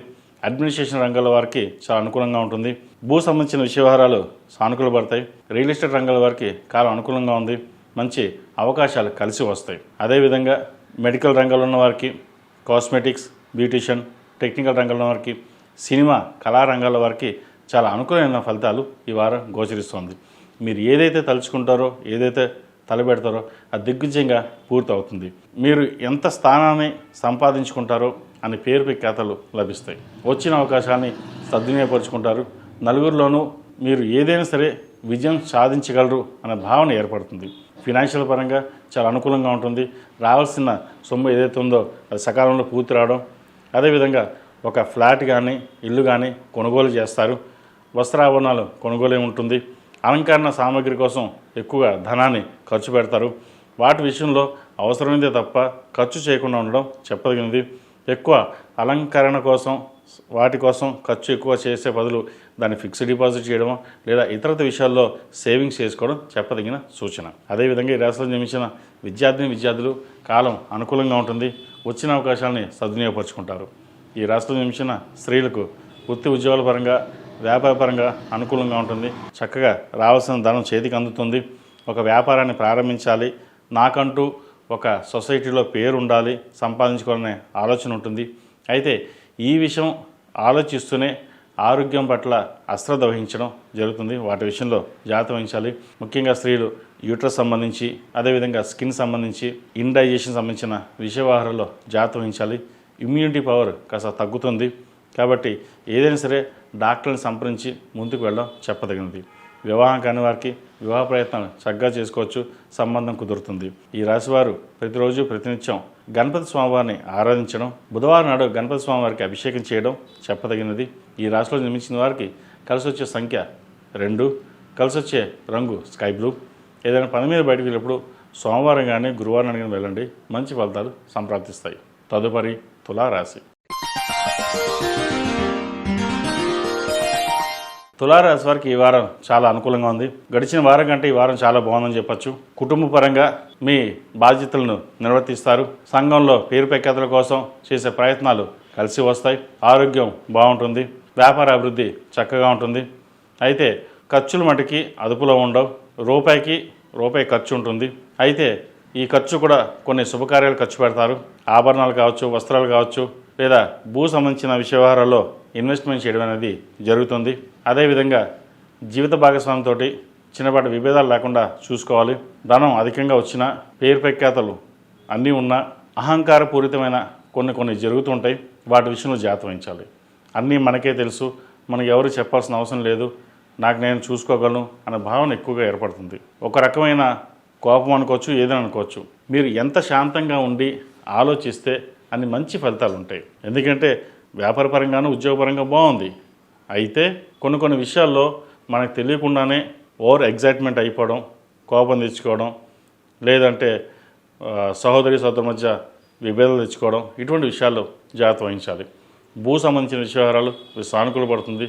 అడ్మినిస్ట్రేషన్ రంగంలో వారికి చాలా అనుకూలంగా ఉంటుంది. భూ సంబంధించిన విషయ వ్యవహారాలు సానుకూల పడతాయి. రియల్ ఎస్టేట్ రంగంలో వారికి కాలం అనుకూలంగా ఉంది. మంచి అవకాశాలు కలిసి వస్తాయి. అదేవిధంగా మెడికల్ రంగంలో ఉన్న వారికి, కాస్మెటిక్స్, బ్యూటిషియన్, టెక్నికల్ రంగంలో వారికి, సినిమా కళారంగాల వారికి చాలా అనుకూలమైన ఫలితాలు ఈ వారం గోచరిస్తోంది. మీరు ఏదైతే తలుచుకుంటారో, ఏదైతే తలపెడతారో అది దిగ్విజయంగా పూర్తవుతుంది. మీరు ఎంత స్థానాన్ని సంపాదించుకుంటారో అని పేరు ప్రఖ్యాతలు లభిస్తాయి. వచ్చిన అవకాశాన్ని సద్వినియోగపరుచుకుంటారు. నలుగురిలోనూ మీరు ఏదైనా సరే విజయం సాధించగలరు అనే భావన ఏర్పడుతుంది. ఫినాన్షియల్ పరంగా చాలా అనుకూలంగా ఉంటుంది. రావాల్సిన సొమ్ము ఏదైతే ఉందో అది సకాలంలో పూర్తి రావడం, అదేవిధంగా ఒక ఫ్లాట్ కానీ ఇల్లు కానీ కొనుగోలు చేస్తారు. వస్త్రాభరణాలు కొనుగోలు ఉంటుంది. అలంకరణ సామాగ్రి కోసం ఎక్కువగా ధనాన్ని ఖర్చు పెడతారు. వాటి విషయంలో అవసరమైందే తప్ప ఖర్చు చేయకుండా ఉండడం చెప్పదగినది. ఎక్కువ అలంకరణ కోసం వాటి కోసం ఖర్చు ఎక్కువ చేసే బదులు దాన్ని ఫిక్స్డ్ డిపాజిట్ చేయడమో లేదా ఇతరత విషయాల్లో సేవింగ్స్ చేసుకోవడం చెప్పదగిన సూచన. అదేవిధంగా ఈ రాశిలో జన్మించిన విద్యార్థులు కాలం అనుకూలంగా ఉంటుంది. వచ్చిన అవకాశాలని సద్వినియోగపరుచుకుంటారు. ఈ రాశిలో జన్మించిన స్త్రీలకు వృత్తి ఉద్యోగాల పరంగా వ్యాపార పరంగా అనుకూలంగా ఉంటుంది. చక్కగా రావాల్సిన ధనం చేతికి అందుతుంది. ఒక వ్యాపారాన్ని ప్రారంభించాలి, నాకంటూ ఒక సొసైటీలో పేరు ఉండాలి, సంపాదించుకోవాలనే ఆలోచన ఉంటుంది. అయితే ఈ విషయం ఆలోచిస్తూనే ఆరోగ్యం పట్ల అశ్రద్ధ వహించడం జరుగుతుంది. వాటి విషయంలో జాగ్రత్త వహించాలి. ముఖ్యంగా స్త్రీలు యూట్రస్ సంబంధించి, అదేవిధంగా స్కిన్ సంబంధించి, ఇండైజెషన్ సంబంధించిన విషయ వ్యవహారాల్లో జాగ్రత్త వహించాలి. ఇమ్యూనిటీ పవర్ కాస్త తగ్గుతుంది. కాబట్టి ఏదైనా సరే డాక్టర్ని సంప్రదించి ముందుకు వెళ్ళడం చెప్పదగినది. వివాహం కాని వారికి వివాహ ప్రయత్నాలు చక్కగా చేసుకోవచ్చు, సంబంధం కుదురుతుంది. ఈ రాశివారు ప్రతిరోజు ప్రతినిత్యం గణపతి స్వామివారిని ఆరాధించడం, బుధవారం నాడు గణపతి స్వామివారికి అభిషేకం చేయడం చెప్పదగినది. ఈ రాశిలో జన్మించిన వారికి కలిసి వచ్చే సంఖ్య 2, కలిసి వచ్చే రంగు స్కై బ్లూ. ఏదైనా పని మీద బయటకు వెళ్ళినప్పుడు సోమవారం కానీ గురువారం కానీ వెళ్ళండి, మంచి ఫలితాలు సంప్రాప్తిస్తాయి. తదుపరి తులారాశి. తులారాశి వారికి ఈ వారం చాలా అనుకూలంగా ఉంది. గడిచిన వారం కంటే ఈ వారం చాలా బాగుందని చెప్పచ్చు. కుటుంబ పరంగా మీ బాధ్యతలను నిర్వర్తిస్తారు. సంఘంలో పేరు ప్రఖ్యాతుల కోసం చేసే ప్రయత్నాలు కలిసి వస్తాయి. ఆరోగ్యం బాగుంటుంది. వ్యాపార అభివృద్ధి చక్కగా ఉంటుంది. అయితే ఖర్చులు మటుకి అదుపులో ఉండవు. రూపాయి ఖర్చు ఉంటుంది. అయితే ఈ ఖర్చు కూడా కొన్ని శుభకార్యాలు ఖర్చు పెడతారు. ఆభరణాలు కావచ్చు, వస్త్రాలు కావచ్చు, లేదా భూ సంబంధించిన విషయ వ్యవహారాల్లో ఇన్వెస్ట్మెంట్ చేయడం అనేది జరుగుతుంది. అదేవిధంగా జీవిత భాగస్వామితో చిన్నపాటి విభేదాలు లేకుండా చూసుకోవాలి. ధనం అధికంగా వచ్చినా, పేరు ప్రఖ్యాతలు అన్నీ ఉన్నా, అహంకారపూరితమైన కొన్ని జరుగుతుంటాయి. వాటి విషయంలో జాగ్రత్త వహించాలి. అన్నీ మనకే తెలుసు, మనకు ఎవరు చెప్పాల్సిన అవసరం లేదు, నాకు నేను చూసుకోగలను అనే భావన ఎక్కువగా ఏర్పడుతుంది. ఒక రకమైన కోపం అనుకోవచ్చు, ఏదైనా అనుకోవచ్చు. మీరు ఎంత శాంతంగా ఉండి ఆలోచిస్తే అన్ని మంచి ఫలితాలు ఉంటాయి. ఎందుకంటే వ్యాపారపరంగాను ఉద్యోగపరంగా బాగుంది. అయితే కొన్ని విషయాల్లో మనకు తెలియకుండానే ఓవర్ ఎగ్జైట్మెంట్ అయిపోవడం, కోపం తెచ్చుకోవడం, లేదంటే సహోదరి సోదరుల మధ్య విభేదాలు తెచ్చుకోవడం, ఇటువంటి విషయాల్లో జాగ్రత్త వహించాలి. భూ సంబంధించిన వ్యవహారాలు సానుకూల పడుతుంది.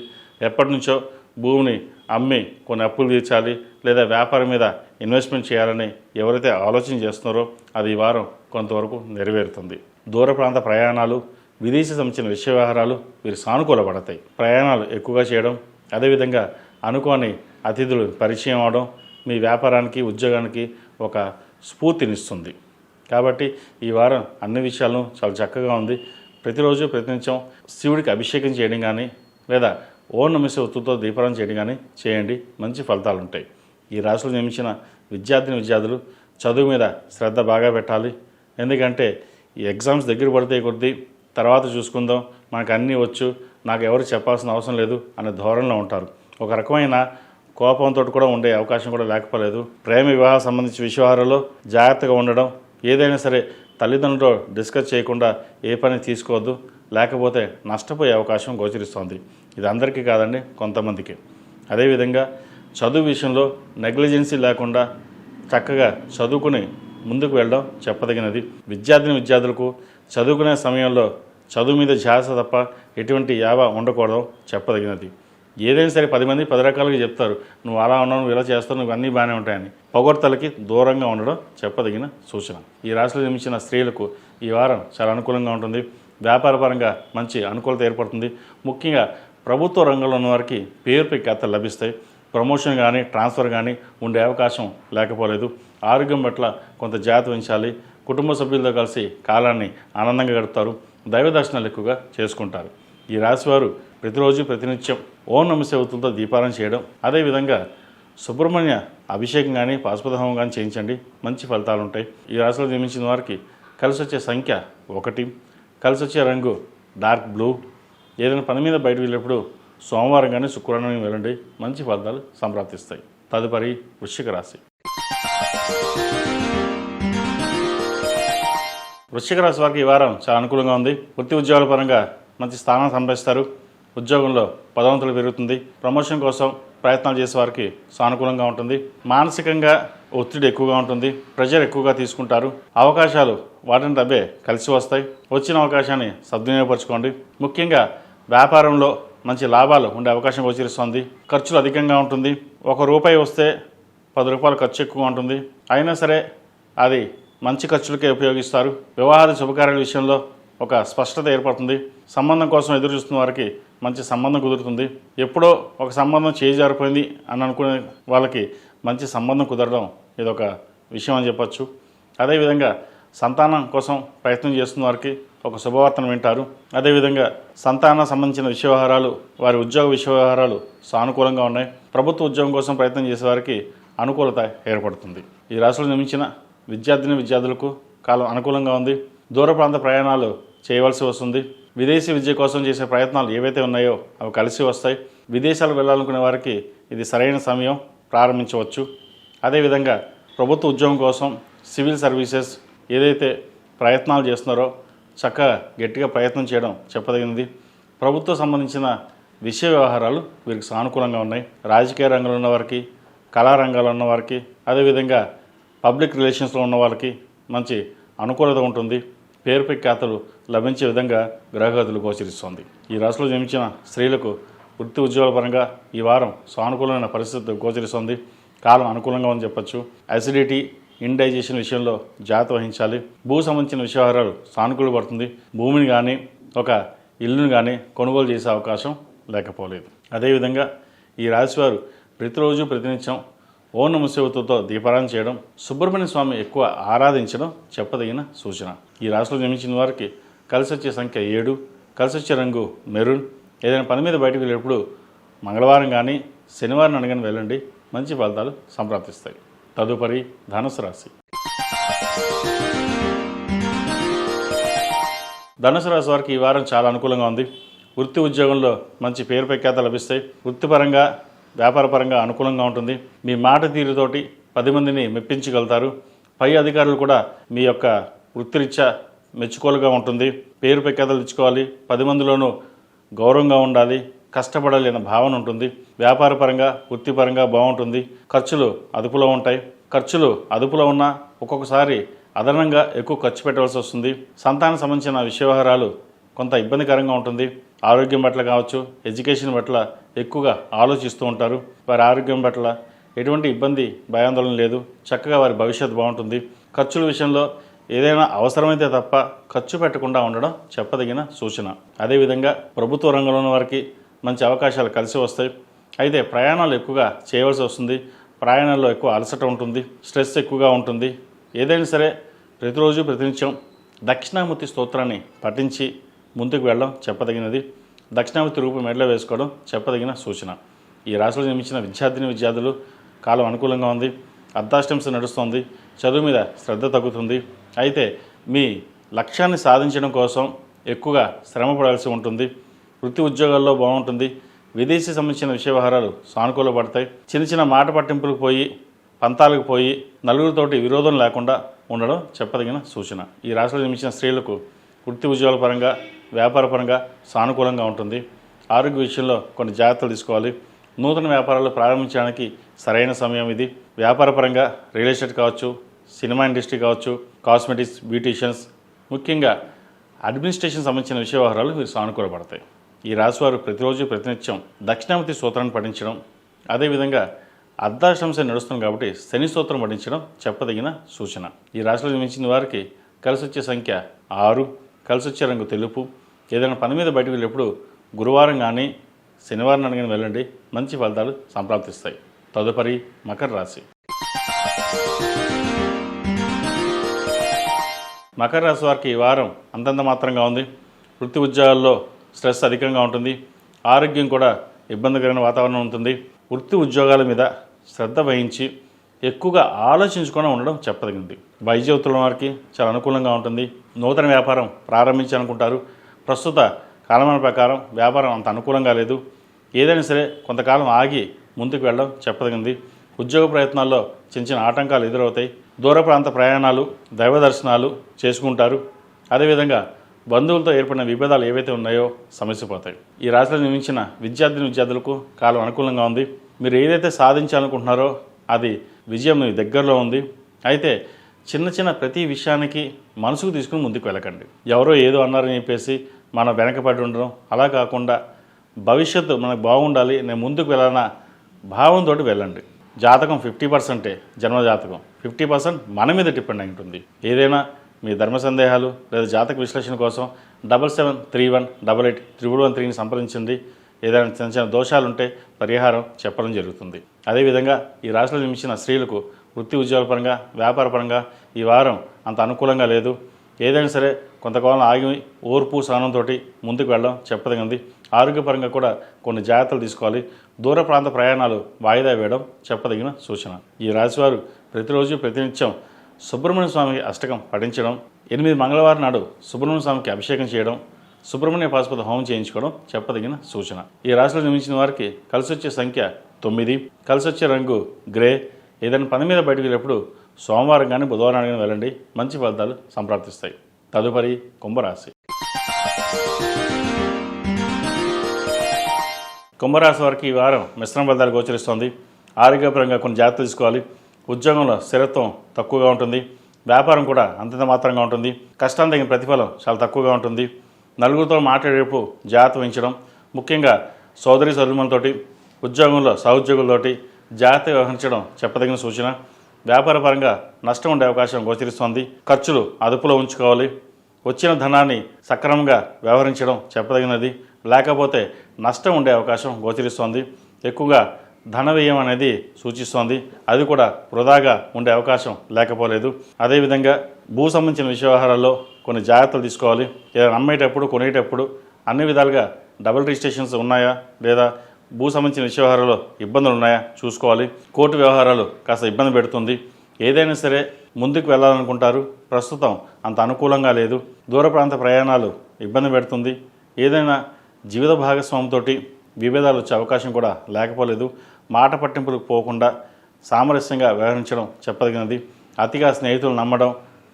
ఎప్పటి నుంచో భూమిని అమ్మి కొన్ని అప్పులు తీర్చాలి లేదా వ్యాపారం మీద ఇన్వెస్ట్మెంట్ చేయాలని ఎవరైతే ఆలోచన చేస్తున్నారో అది ఈ వారం కొంతవరకు నెరవేరుతుంది. దూర ప్రాంత ప్రయాణాలు, విదేశీ సంబంధించిన వ్యవహారాలు వీరు సానుకూల పడతాయి. ప్రయాణాలు ఎక్కువగా చేయడం, అదేవిధంగా అనుకోని అతిథులు పరిచయం అవడం మీ వ్యాపారానికి ఉద్యోగానికి ఒక స్ఫూర్తినిస్తుంది. కాబట్టి ఈ వారం అన్ని విషయాలను చాలా చక్కగా ఉంది. ప్రతిరోజు ప్రతినిత్యం శివుడికి అభిషేకం చేయడం కానీ లేదా ఓం నమః ఒత్తుతో దీపారాధన చేయడం కానీ చేయండి, మంచి ఫలితాలు ఉంటాయి. ఈ రాశిలో జన్మించిన విద్యార్థులు చదువు మీద శ్రద్ధ బాగా పెట్టాలి. ఎందుకంటే ఈ ఎగ్జామ్స్ దగ్గర పడితే కొద్దీ తర్వాత చూసుకుందాం, మనకు అన్నీ వచ్చు, నాకు ఎవరు చెప్పాల్సిన అవసరం లేదు అనే ధోరణిలో ఉంటారు. ఒక రకమైన కోపంతో కూడా ఉండే అవకాశం కూడా లేకపోలేదు. ప్రేమ వివాహ సంబంధించిన విషయాలలో జాగ్రత్తగా ఉండడం, ఏదైనా సరే తల్లిదండ్రులతో డిస్కస్ చేయకుండా ఏ పని తీసుకోవద్దు, లేకపోతే నష్టపోయే అవకాశం గోచరిస్తోంది. ఇది అందరికీ కాదండి, కొంతమందికి. అదేవిధంగా చదువు విషయంలో నెగ్లిజెన్సీ లేకుండా చక్కగా చదువుకుని ముందుకు వెళ్ళడం చెప్పదగినది. విద్యార్థులకు చదువుకునే సమయంలో చదువు మీద ధ్యాస తప్ప ఎటువంటి యావ ఉండకూడదు చెప్పదగినది. ఏదైనా సరే 10 మంది 10 రకాలుగా చెప్తారు, నువ్వు అలా ఉన్నావు, నువ్వు ఇలా చేస్తావు, నువ్వు అన్నీ బాగానే ఉంటాయని. పొగడ్తలకి దూరంగా ఉండడం చెప్పదగిన సూచన. ఈ రాశిలో జన్మించిన స్త్రీలకు ఈ వారం చాలా అనుకూలంగా ఉంటుంది. వ్యాపారపరంగా మంచి అనుకూలత ఏర్పడుతుంది. ముఖ్యంగా ప్రభుత్వ రంగంలో ఉన్న వారికి పేరు ప్రఖ్యాతలు లభిస్తాయి. ప్రమోషన్ కానీ ట్రాన్స్ఫర్ కానీ ఉండే అవకాశం లేకపోలేదు. ఆరోగ్యం పట్ల కొంత జాగ్రత్త వహించాలి. కుటుంబ సభ్యులతో కలిసి కాలాన్ని ఆనందంగా గడుపుతారు. దైవ దర్శనాలు ఎక్కువగా చేసుకుంటారు. ఈ రాశివారు ప్రతిరోజు ప్రతినిత్యం ఓం నమః ఒత్తులతో దీపారాధన చేయడం, అదేవిధంగా సుబ్రహ్మణ్య అభిషేకం కానీ పాశుపత హోమం కానీ చేయించండి, మంచి ఫలితాలు ఉంటాయి. ఈ రాశిలో జన్మించిన వారికి కలిసి వచ్చే సంఖ్య 1, కలిసి వచ్చే రంగు డార్క్ బ్లూ. ఏదైనా పని మీద బయట వెళ్ళేప్పుడు సోమవారం కానీ శుక్రవారం కానీ వెళ్ళండి, మంచి ఫలితాలు సంప్రాప్తిస్తాయి. తదుపరి వృశ్చిక రాశి. వృశ్చిక రాశి వారికి ఈ వారం చాలా అనుకూలంగా ఉంది. వృత్తి ఉద్యోగాల పరంగా మంచి స్థానం సంపాదిస్తారు. ఉద్యోగంలో పదోన్నతులు పెరుగుతుంది. ప్రమోషన్ కోసం ప్రయత్నాలు చేసే వారికి సానుకూలంగా ఉంటుంది. మానసికంగా ఒత్తిడి ఎక్కువగా ఉంటుంది. ప్రెషర్ ఎక్కువగా తీసుకుంటారు. అవకాశాలు వాటిని తబ్బే కలిసి వస్తాయి. వచ్చిన అవకాశాన్ని సద్వినియోగపరచుకోండి. ముఖ్యంగా వ్యాపారంలో మంచి లాభాలు ఉండే అవకాశం గోచరిస్తుంది. ఖర్చులు అధికంగా ఉంటుంది. ₹1 వస్తే ₹10 ఖర్చు ఎక్కువ ఉంటుంది. అయినా సరే అది మంచి ఖర్చులకే ఉపయోగిస్తారు. వివాహాది శుభకార్యాల విషయంలో ఒక స్పష్టత ఏర్పడుతుంది. సంబంధం కోసం ఎదురు చూస్తున్న వారికి మంచి సంబంధం కుదురుతుంది. ఎప్పుడో ఒక సంబంధం చేజారిపోయింది అని అనుకునే వాళ్ళకి మంచి సంబంధం కుదరడం ఇదొక విషయం అని చెప్పచ్చు. అదేవిధంగా సంతానం కోసం ప్రయత్నం చేస్తున్న వారికి ఒక శుభవార్తను వింటారు. అదేవిధంగా సంతానం సంబంధించిన వ్యవహారాలు, వారి ఉద్యోగ వ్యవహారాలు సానుకూలంగా ఉన్నాయి. ప్రభుత్వ ఉద్యోగం కోసం ప్రయత్నం చేసే వారికి అనుకూలత ఏర్పడుతుంది. ఈ రాశిలో జన్మించిన విద్యార్థులకు కాలం అనుకూలంగా ఉంది. దూర ప్రాంత ప్రయాణాలు చేయవలసి వస్తుంది. విదేశీ విద్య కోసం చేసే ప్రయత్నాలు ఏవైతే ఉన్నాయో అవి కలిసి వస్తాయి. విదేశాలకు వెళ్ళాలనుకునే వారికి ఇది సరైన సమయం, ప్రారంభించవచ్చు. అదేవిధంగా ప్రభుత్వ ఉద్యోగం కోసం సివిల్ సర్వీసెస్ ఏదైతే ప్రయత్నాలు చేస్తున్నారో చక్కగా గట్టిగా ప్రయత్నం చేయడం చెప్పదగినది. ప్రభుత్వం సంబంధించిన వ్యవహారాలు వీరికి సానుకూలంగా ఉన్నాయి. రాజకీయ రంగంలో ఉన్నవారికి, కళారంగాల్లో ఉన్నవారికి, అదేవిధంగా పబ్లిక్ రిలేషన్స్లో ఉన్న వాళ్ళకి మంచి అనుకూలత ఉంటుంది. పేరు ప్రఖ్యాతలు లభించే విధంగా గ్రహగతులు గోచరిస్తోంది. ఈ రాశిలో జన్మించిన స్త్రీలకు వృత్తి ఉద్యోగాల పరంగా ఈ వారం సానుకూలమైన పరిస్థితి గోచరిస్తోంది. కాలం అనుకూలంగా ఉందని చెప్పచ్చు. అసిడిటీ, ఇండైజెషన్ విషయంలో జాగ్రత్త వహించాలి. భూ సంబంధించిన వ్యవహారాలు సానుకూల పడుతుంది. భూమిని కానీ ఒక ఇల్లును కానీ కొనుగోలు చేసే అవకాశం లేకపోలేదు. అదేవిధంగా ఈ రాశివారు ప్రతిరోజు ప్రతినిత్యం ఓం నమః ఒత్తుతో దీపారాధన చేయడం, సుబ్రహ్మణ్య స్వామి ఎక్కువ ఆరాధించడం చెప్పదగిన సూచన. ఈ రాశిలో జన్మించిన వారికి కలిసి వచ్చే సంఖ్య 7, కలిసి వచ్చే రంగు మెరూన్. ఏదైనా పని మీద బయటకు వెళ్ళేటప్పుడు మంగళవారం కానీ శనివారం అనగానే వెళ్ళండి, మంచి ఫలితాలు సంప్రాప్తిస్తాయి. తదుపరి ధనుసు రాశి. ధనుసు రాశి వారికి ఈ వారం చాలా అనుకూలంగా ఉంది. వృత్తి ఉద్యోగంలో మంచి పేరు ప్రఖ్యాతలు లభిస్తాయి. వృత్తిపరంగా వ్యాపారపరంగా అనుకూలంగా ఉంటుంది. మీ మాట తీరుతోటి 10 మందిని మెప్పించగలుగుతారు. పై అధికారులు కూడా మీ యొక్క వృత్తిరీత్యా మెచ్చుకోలుగా ఉంటుంది. పేరు ప్రఖ్యాతలు తెచ్చుకోవాలి, 10 మందిలోనూ గౌరవంగా ఉండాలి, కష్టపడాలి అనే భావన ఉంటుంది. వ్యాపార పరంగా వృత్తిపరంగా బాగుంటుంది. ఖర్చులు అదుపులో ఉంటాయి. ఖర్చులు అదుపులో ఉన్నా ఒక్కొక్కసారి అదనంగా ఎక్కువ ఖర్చు పెట్టవలసి వస్తుంది. సంతానం సంబంధించిన వ్యవహారాలు కొంత ఇబ్బందికరంగా ఉంటుంది. ఆరోగ్యం పట్ల కావచ్చు, ఎడ్యుకేషన్ పట్ల ఎక్కువగా ఆలోచిస్తూ ఉంటారు. వారి ఆరోగ్యం పట్ల ఎటువంటి ఇబ్బంది భయాందోళన లేదు. చక్కగా వారి భవిష్యత్తు బాగుంటుంది. ఖర్చుల విషయంలో ఏదైనా అవసరమైతే తప్ప ఖర్చు పెట్టకుండా ఉండడం చెప్పదగిన సూచన. అదేవిధంగా ప్రభుత్వ రంగంలో ఉన్న వారికి మంచి అవకాశాలు కలిసి వస్తాయి. అయితే ప్రయాణాలు ఎక్కువగా చేయవలసి వస్తుంది. ప్రయాణాల్లో ఎక్కువ అలసట ఉంటుంది, స్ట్రెస్ ఎక్కువగా ఉంటుంది. ఏదైనా సరే ప్రతిరోజు ప్రతినిత్యం దక్షిణామూర్తి స్తోత్రాన్ని పఠించి ముందుకు వెళ్ళడం చెప్పదగినది. దక్షిణామూర్తి రూపం మెడలో వేసుకోవడం చెప్పదగిన సూచన. ఈ రాశిలో జన్మించిన విద్యార్థులు కాలం అనుకూలంగా ఉంది. అర్ధాష్టంశ నడుస్తుంది. చదువు మీద శ్రద్ధ తగ్గుతుంది. అయితే మీ లక్ష్యాన్ని సాధించడం కోసం ఎక్కువగా శ్రమ పడాల్సి ఉంటుంది. వృత్తి ఉద్యోగాల్లో బాగుంటుంది. విదేశీ సంబంధించిన వ్యవహారాలు సానుకూల పడతాయి. చిన్న చిన్న మాట పట్టింపులకు పోయి, పంతాలకు పోయి, నలుగురితోటి విరోధం లేకుండా ఉండడం చెప్పదగిన సూచన. ఈ రాశిలో జన్మించిన స్త్రీలకు వృత్తి ఉద్యోగాల పరంగా, వ్యాపార పరంగా సానుకూలంగా ఉంటుంది. ఆరోగ్య విషయంలో కొన్ని జాగ్రత్తలు తీసుకోవాలి. నూతన వ్యాపారాలు ప్రారంభించడానికి సరైన సమయం ఇది. వ్యాపార పరంగా రియల్ ఎస్టేట్ కావచ్చు, సినిమా ఇండస్ట్రీ కావచ్చు, కాస్మెటిక్స్, బ్యూటీషియన్స్, ముఖ్యంగా అడ్మినిస్ట్రేషన్ సంబంధించిన వ్యవహారాలు వీరు సానుకూలపడతాయి. ఈ రాశివారు ప్రతిరోజు ప్రతినిత్యం దక్షిణామూర్తి స్తోత్రాన్ని పఠించడం, అదేవిధంగా అర్ధాష్టంశ నడుస్తుంది కాబట్టి శని స్తోత్రం పఠించడం చెప్పదగిన సూచన. ఈ రాశిలో జన్మించిన వారికి కలిసి వచ్చే సంఖ్య 6, కలిసి వచ్చే రంగు తెలుపు. ఏదైనా పని మీద బయటకు వెళ్ళేప్పుడు గురువారం కానీ శనివారం అనగానే వెళ్ళండి, మంచి ఫలితాలు సంప్రాప్తిస్తాయి. తదుపరి మకర రాశి. మకర రాశి వారికి ఈ వారం అంతంత మాత్రంగా ఉంది. వృత్తి ఉద్యోగాల్లో స్ట్రెస్ అధికంగా ఉంటుంది. ఆరోగ్యం కూడా ఇబ్బందికరమైన వాతావరణం ఉంటుంది. వృత్తి ఉద్యోగాల మీద శ్రద్ధ వహించి ఎక్కువగా ఆలోచించుకొని ఉండడం చెప్పదగింది. వైద్యవృత్తుల వారికి చాలా అనుకూలంగా ఉంటుంది. నూతన వ్యాపారం ప్రారంభించాలనుకుంటారు. ప్రస్తుత కాలమాన ప్రకారం వ్యాపారం అంత అనుకూలంగా లేదు. ఏదైనా సరే కొంతకాలం ఆగి ముందుకు వెళ్ళడం చెప్పదగింది. ఉద్యోగ ప్రయత్నాల్లో చిన్న చిన్న ఆటంకాలు ఎదురవుతాయి. దూర ప్రాంత ప్రయాణాలు, దైవ దర్శనాలు చేసుకుంటారు. అదేవిధంగా బంధువులతో ఏర్పడిన విభేదాలు ఏవైతే ఉన్నాయో సమస్యపోతాయి. ఈ రాశిలో నిర్మించిన విద్యార్థులకు కాలం అనుకూలంగా ఉంది. మీరు ఏదైతే సాధించాలనుకుంటున్నారో అది విజయం మీ దగ్గరలో ఉంది. అయితే చిన్న చిన్న ప్రతి విషయానికి మనసుకు తీసుకుని ముందుకు వెళ్ళకండి. ఎవరో ఏదో అన్నారని చెప్పేసి మనం వెనకబడి ఉండడం అలా కాకుండా భవిష్యత్తు మనకు బాగుండాలి, నేను ముందుకు వెళ్ళాలన్న భావంతో వెళ్ళండి. జాతకం 50% జన్మజాతకం, 50% మన మీద డిపెండ్ అయి ఉంటుంది. ఏదైనా మీ ధర్మ సందేహాలు లేదా జాతక విశ్లేషణ కోసం 7731881113ని సంప్రదించండి. ఏదైనా చిన్న చిన్న దోషాలు ఉంటే పరిహారం చెప్పడం జరుగుతుంది. అదేవిధంగా ఈ రాశిలో జన్మించిన స్త్రీలకు వృత్తి ఉద్యోగాల పరంగా, వ్యాపార పరంగా ఈ వారం అంత అనుకూలంగా లేదు. ఏదైనా సరే కొంతకాలం ఆగి ఓర్పు సహనంతో ముందుకు వెళ్ళడం చెప్పదగింది. ఆరోగ్యపరంగా కూడా కొన్ని జాగ్రత్తలు తీసుకోవాలి. దూర ప్రాంత ప్రయాణాలు వాయిదా వేయడం చెప్పదగిన సూచన. ఈ రాశివారు ప్రతిరోజు ప్రతినిత్యం సుబ్రహ్మణ్య స్వామికి అష్టకం పఠించడం, 8 మంగళవారం నాడు సుబ్రహ్మణ్య స్వామికి అభిషేకం చేయడం, సుబ్రహ్మణ్య పాశుపత హోమం చేయించుకోవడం చెప్పదగిన సూచన. ఈ రాశిలో జన్మించిన వారికి కలిసి వచ్చే సంఖ్య 9, కలిసి వచ్చే రంగు గ్రే. ఏదైనా పని మీద బయటకు వెళ్ళేప్పుడు సోమవారం కానీ బుధవారం కానీ వెళ్ళండి, మంచి ఫలితాలు సంప్రాప్తిస్తాయి. తదుపరి కుంభరాశి. కుంభరాశి వారికి ఈ వారం మిశ్రమ ఫలితాలు గోచరిస్తోంది. ఆరోగ్యపరంగా కొన్ని జాగ్రత్తలు తీసుకోవాలి. ఉద్యోగంలో స్థిరత్వం తక్కువగా ఉంటుంది. వ్యాపారం కూడా అంతంత మాత్రంగా ఉంటుంది. కష్టానికి తగిన ప్రతిఫలం చాలా తక్కువగా ఉంటుంది. నలుగురితో మాట్లాడేటప్పుడు జాగ్రత్త వహించడం, ముఖ్యంగా సోదరి సోదరులతోటి, ఉద్యోగంలో సహోద్యోగులతోటి జాగ్రత్త వ్యవహరించడం చెప్పదగిన సూచన. వ్యాపార పరంగా నష్టం ఉండే అవకాశం గోచరిస్తోంది. ఖర్చులు అదుపులో ఉంచుకోవాలి. వచ్చిన ధనాన్ని సక్రమంగా వ్యవహరించడం చెప్పదగినది, లేకపోతే నష్టం ఉండే అవకాశం గోచరిస్తోంది. ఎక్కువగా ధన వ్యయం అనేది సూచిస్తోంది. అది కూడా వృధాగా ఉండే అవకాశం లేకపోలేదు. అదేవిధంగా భూ సంబంధించిన వ్యవహారాల్లో కొన్ని జాగ్రత్తలు తీసుకోవాలి. ఏదైనా అమ్మేటప్పుడు కొనేటప్పుడు అన్ని విధాలుగా డబుల్ రిజిస్ట్రేషన్స్ ఉన్నాయా లేదా భూ సంబంధించిన వ్యవహారాల్లో ఇబ్బందులు ఉన్నాయా చూసుకోవాలి. కోర్టు వ్యవహారాలు కాస్త ఇబ్బంది పెడుతుంది. ఏదైనా సరే ముందుకు వెళ్ళాలనుకుంటారు, ప్రస్తుతం అంత అనుకూలంగా లేదు. దూర ప్రాంత ప్రయాణాలు ఇబ్బంది పెడుతుంది. ఏదైనా జీవిత భాగస్వామితో విభేదాలు వచ్చే అవకాశం కూడా లేకపోలేదు. మాట పట్టింపులకు పోకుండా సామరస్యంగా వ్యవహరించడం చెప్పదగినది. అతిగా స్నేహితులు నమ్మడం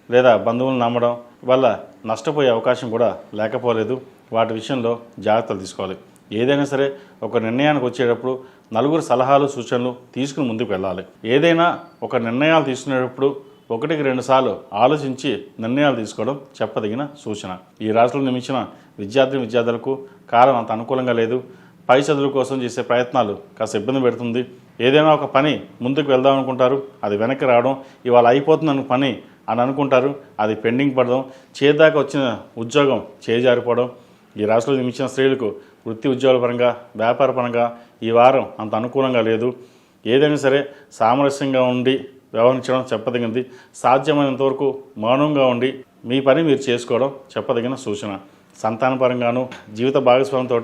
లేదా బంధువులు నమ్మడం వల్ల నష్టపోయే అవకాశం కూడా లేకపోలేదు. వాటి విషయంలో జాగ్రత్తలు తీసుకోవాలి. ఏదైనా సరే ఒక నిర్ణయానికి వచ్చేటప్పుడు నలుగురు సలహాలు సూచనలు తీసుకుని ముందుకు వెళ్ళాలి. ఏదైనా ఒక నిర్ణయాలు తీసుకునేటప్పుడు 1-2 సార్లు ఆలోచించి నిర్ణయాలు తీసుకోవడం చెప్పదగిన సూచన. ఈ రాష్ట్రంలో నిర్మించిన విద్యార్థులకు కాలం అంత అనుకూలంగా లేదు. పై చదువుల కోసం చేసే ప్రయత్నాలు కాస్త ఇబ్బంది పెడుతుంది. ఏదైనా ఒక పని ముందుకు వెళ్దాం అనుకుంటారు, అది వెనక్కి రావడం, ఇవాళ అయిపోతుంది పని అని అనుకుంటారు, అది పెండింగ్ పడడం, చేదాకా వచ్చిన ఉద్యోగం చేజారిపోవడం. ఈ రాష్ట్రంలో నిర్మించిన స్త్రీలకు వృత్తి ఉద్యోగాల పరంగా వ్యాపార పరంగా ఈ వారం అంత అనుకూలంగా లేదు. ఏదైనా సరే సామరస్యంగా ఉండి వ్యవహరించడం చెప్పదగినది. సాధ్యమైనంత వరకు మౌనంగా ఉండి మీ పని మీరు చేసుకోవడం చెప్పదగిన సూచన. సంతానపరంగాను జీవిత భాగస్వామితో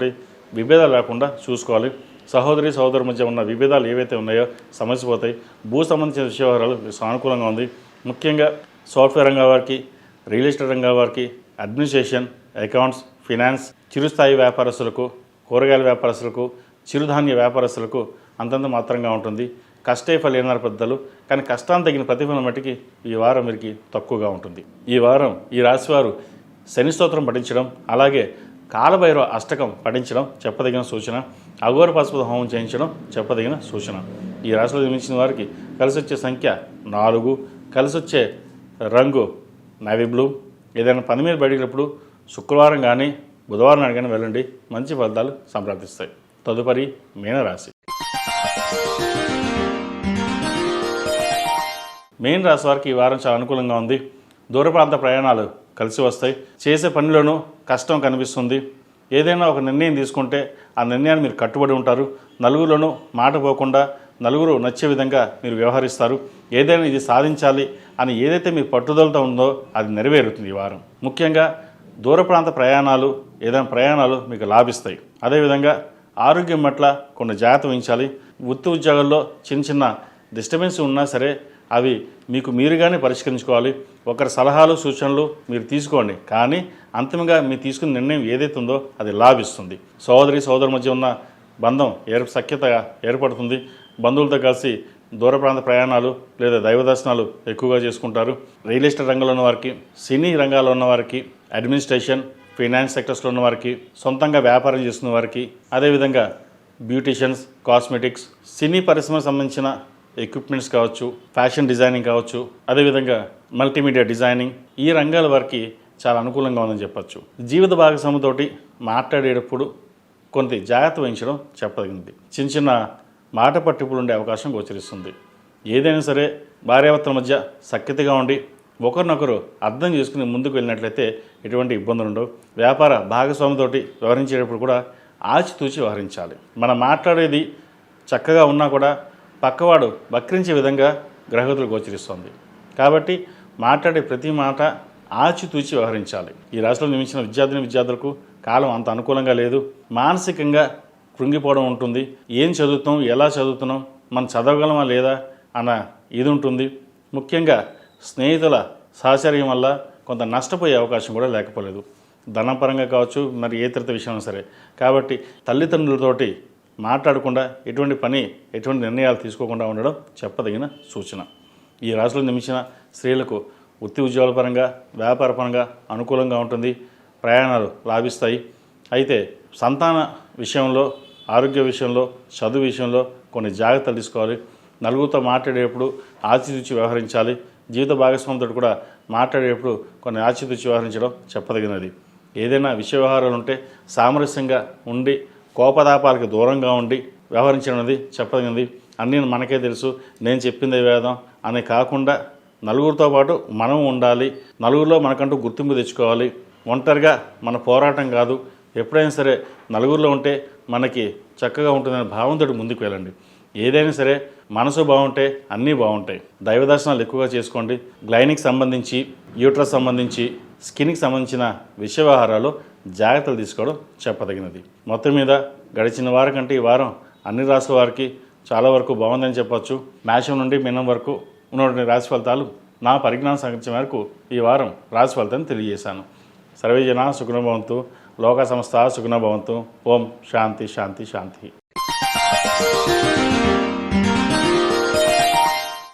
విభేదాలు లేకుండా చూసుకోవాలి. సహోదరు మధ్య ఉన్న విభేదాలు ఏవైతే ఉన్నాయో సమస్య పోతాయి. భూ సంబంధించిన విషయాలు సానుకూలంగా ఉంది. ముఖ్యంగా సాఫ్ట్వేర్ రంగం వారికి, రియల్ ఎస్టేట్ రంగం వారికి, అడ్మినిస్ట్రేషన్, అకౌంట్స్, ఫినాన్స్, చిరుస్థాయి వ్యాపారస్తులకు, కూరగాయల వ్యాపారస్తులకు, చిరుధాన్య వ్యాపారస్తులకు అంతంత మాత్రంగా ఉంటుంది. కష్టే ఫలేనారు పెద్దలు, కానీ కష్టాన్ని తగిన ప్రతిఫలం మట్టికి ఈ వారం వీరికి తక్కువగా ఉంటుంది. ఈ వారం ఈ రాశివారు శని స్తోత్రం పఠించడం, అలాగే కాలభైరవ అష్టకం పఠించడం చెప్పదగిన సూచన. అఘోర పశుపత హోమం చేయించడం చెప్పదగిన సూచన. ఈ రాశిలో జన్మించిన వారికి కలిసి వచ్చే సంఖ్య 4, కలిసి వచ్చే రంగు నేవీ బ్లూ. ఏదైనా పని మీద బయటప్పుడు శుక్రవారం కానీ బుధవారం నాడు కానీ వెళ్ళండి, మంచి ఫలితాలు సంప్రాప్తిస్తాయి. తదుపరి మీనరాశి. మీన రాశి వారికి ఈ వారం చాలా అనుకూలంగా ఉంది. దూర ప్రాంత ప్రయాణాలు కలిసి వస్తాయి. చేసే పనిలోనూ కష్టం కనిపిస్తుంది. ఏదైనా ఒక నిర్ణయం తీసుకుంటే ఆ నిర్ణయాన్ని మీరు కట్టుబడి ఉంటారు. నలుగురిలోనూ మాట పోకుండా నలుగురు నచ్చే విధంగా మీరు వ్యవహరిస్తారు. ఏదైనా ఇది సాధించాలి అని ఏదైతే మీ పట్టుదలతో ఉందో అది నెరవేరుతుంది ఈ వారం. ముఖ్యంగా దూర ప్రాంత ప్రయాణాలు, ఏదైనా ప్రయాణాలు మీకు లాభిస్తాయి. అదేవిధంగా ఆరోగ్యం పట్ల కొన్ని జాగ్రత్త వహించాలి. వృత్తి ఉద్యోగాల్లో చిన్న డిస్టర్బెన్స్ ఉన్నా సరే అవి మీకు మీరుగానే పరిష్కరించుకోవాలి. ఒకరి సలహాలు సూచనలు మీరు తీసుకోండి, కానీ అంతిమంగా మీరు తీసుకున్న నిర్ణయం ఏదైతే ఉందో అది లాభిస్తుంది. సోదరు మధ్య ఉన్న బంధం సఖ్యతగా ఏర్పడుతుంది. బంధువులతో కలిసి దూర ప్రాంత ప్రయాణాలు లేదా దైవ దర్శనాలు ఎక్కువగా చేసుకుంటారు. రియల్ ఎస్టేట్ రంగంలో ఉన్న వారికి, సినీ రంగాల్లో ఉన్న వారికి, అడ్మినిస్ట్రేషన్, ఫైనాన్స్ సెక్టర్స్లో ఉన్న వారికి, సొంతంగా వ్యాపారం చేస్తున్న వారికి, అదేవిధంగా బ్యూటీషియన్స్, కాస్మెటిక్స్, సినీ పరిశ్రమకు సంబంధించిన ఎక్విప్మెంట్స్ కావచ్చు, ఫ్యాషన్ డిజైనింగ్ కావచ్చు, అదేవిధంగా మల్టీమీడియా డిజైనింగ్, ఈ రంగాల వారికి చాలా అనుకూలంగా ఉందని చెప్పచ్చు. జీవిత భాగస్వామితోటి మాట్లాడేటప్పుడు కొంత జాగ్రత్త వహించడం చెప్పదగినది. చిన్న మాట పట్టింపులు ఉండే అవకాశం గోచరిస్తుంది. ఏదైనా సరే భార్యాభర్తల మధ్య సఖ్యతగా ఉండి ఒకరినొకరు అర్థం చేసుకుని ముందుకు వెళ్ళినట్లయితే ఎటువంటి ఇబ్బందులు ఉండవు. వ్యాపార భాగస్వామితోటి వ్యవహరించేటప్పుడు కూడా ఆచితూచి వ్యవహరించాలి. మనం మాట్లాడేది చక్కగా ఉన్నా కూడా పక్కవాడు వక్రించే విధంగా గ్రహగతులు గోచరిస్తుంది. కాబట్టి మాట్లాడే ప్రతి మాట ఆచితూచి వ్యవహరించాలి. ఈ రాశిలో నిర్మించిన విద్యార్థులకు కాలం అంత అనుకూలంగా లేదు. మానసికంగా కృంగిపోవడం ఉంటుంది. ఏం చదువుతాం, ఎలా చదువుతున్నాం, మనం చదవగలమా లేదా అన్న ఇది ఉంటుంది. ముఖ్యంగా స్నేహితుల సహచర్యం వల్ల కొంత నష్టపోయే అవకాశం కూడా లేకపోలేదు. ధనపరంగా కావచ్చు, మరి ఏ ఇతర విషయం సరే. కాబట్టి తల్లిదండ్రులతోటి మాట్లాడకుండా ఎటువంటి నిర్ణయాలు తీసుకోకుండా ఉండడం చెప్పదగిన సూచన. ఈ రాశిలో నిర్మించిన స్త్రీలకు వృత్తి ఉద్యోగాల పరంగా వ్యాపార పరంగా అనుకూలంగా ఉంటుంది. ప్రయాణాలు లాభిస్తాయి. అయితే సంతాన విషయంలో, ఆరోగ్య విషయంలో, చదువు విషయంలో కొన్ని జాగ్రత్తలు తీసుకోవాలి. నలుగురితో మాట్లాడేటప్పుడు ఆచితూచి వ్యవహరించాలి. జీవిత భాగస్వామితో కూడా మాట్లాడేటప్పుడు కొన్ని ఆచితూచి వ్యవహరించడం చెప్పదగినది. ఏదైనా విషయ వ్యవహారాలు ఉంటే సామరస్యంగా ఉండి కోపతాపాలకు దూరంగా ఉండి వ్యవహరించడం అనేది చెప్పదగినది. అన్నీ మనకే తెలుసు, నేను చెప్పిందే వేదం అని కాకుండా నలుగురితో పాటు మనం ఉండాలి. నలుగురిలో మనకంటూ గుర్తింపు తెచ్చుకోవాలి. ఒంటరిగా మన పోరాటం కాదు. ఎప్పుడైనా సరే నలుగురిలో ఉంటే మనకి చక్కగా ఉంటుందనే భావంతో ముందుకు వెళ్ళండి. ఏదైనా సరే మనసు బాగుంటే అన్నీ బాగుంటాయి. దైవ దర్శనాలు ఎక్కువగా చేసుకోండి. గ్లైనిక్ సంబంధించి, యూట్రస్ సంబంధించి, స్కిన్కి సంబంధించిన విషయ వ్యవహారాలు జాగ్రత్తలు తీసుకోవడం చెప్పదగినది. మొత్తం మీద గడిచిన వారం కంటే ఈ వారం అన్ని రాశుల వారికి చాలా వరకు బాగుందని చెప్పొచ్చు. మేషం నుండి మీనం వరకు ఉన్నటువంటి రాశి ఫలితాలు నా పరిజ్ఞానం సంబంధించిన వరకు ఈ వారం రాశి ఫలితాన్ని తెలియజేశాను. సర్వే జనా సుఖినో భవంతు, లోక సమస్త సుఖినో భవంతు. ఓం శాంతి శాంతి శాంతి.